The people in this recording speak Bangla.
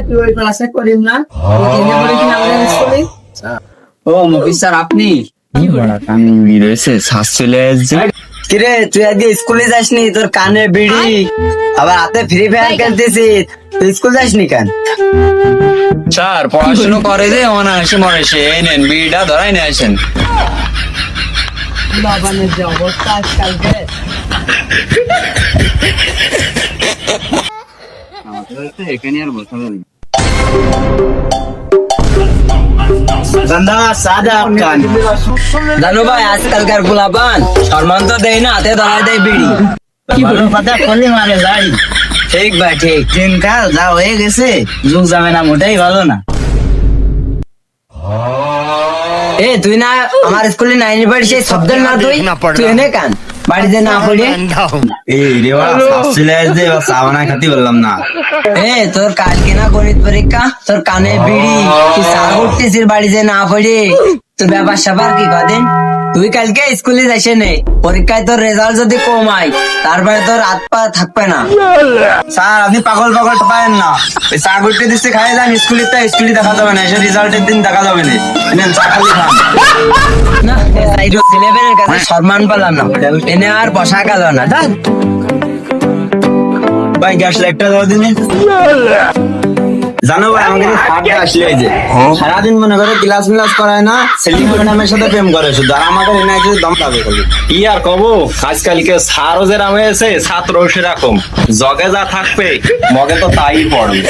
তুই ওই ক্লাসে করিস না? ও মফিজ স্যার আপনি? কিরে তুই আজকে স্কুলে যাসনি? তোর কানে বিড়ি আবার হাতে ফ্রি ফায়ার খেলতেছিস, তুই স্কুল যাসনি কেন? স্যার পড়াশোনা করে যে অনায়াসে মরেছে, এই নেন বিড়িটা ধরাই নিয়ে আসেন। বাবানের যে অবস্থা আজকালকে। এখানে আর বসা যাবে না। জানো ভাই আজকালকার পোলাপান সম্মান তো দেয় না, হাতে ধরাই দেয় বিড়ি। কথা করলে মারে যাই। ঠিক ভাই ঠিক, দিনকাল যা হয়ে গেছে, যুগ যাবে না মোটেই ভালো না। এ তুই না আমার স্কুলে নাইনে পড়ি, সেই শব্দের না তুই তুই এনে কান বাড়িতে না পড়ে। এ তোর কালকে না গণিত পরীক্ষা, তোর কানে বিড়ি, তুই চা করতেছিস বাড়িতে না পড়ে, তোর ব্যাপার স্যাপার কি কদিন? তুই কালকে স্কুলে যাইস নে, পরীক্ষায় তোর রেজাল্ট যদি কম হয় তারপরে তোর হাত পা থাকবে না। স্যার আপনি পাগল পাগল পায়েন না, ওই চা করতে দিচ্ছে খাই যান, স্কুলে দেখা যাবে না, এসে রেজাল্টের দিন দেখা যাবে না। চা খালি খান না ছেলেমেয়ের কাছে সম্মান পেলাম না, এনে আর বসা গেল না। ভাই গ্যাস লাইটটা দেওয়া দিনে। জানো ভাই আমাকে সারটা আসলে এই যে সারাদিন মনে করে ক্লাস মিলাস করায় না, সেলিব্রিটি নামের সাথে প্রেম করে শুধু, আর আমাকে এনে একটু দম পাবে খালি। কি আর কব, আজকালকে সারও যেরকম হয়েছে ছাত্র সেরকম, জগে যা থাকবে মগে তো তাই পড়বে।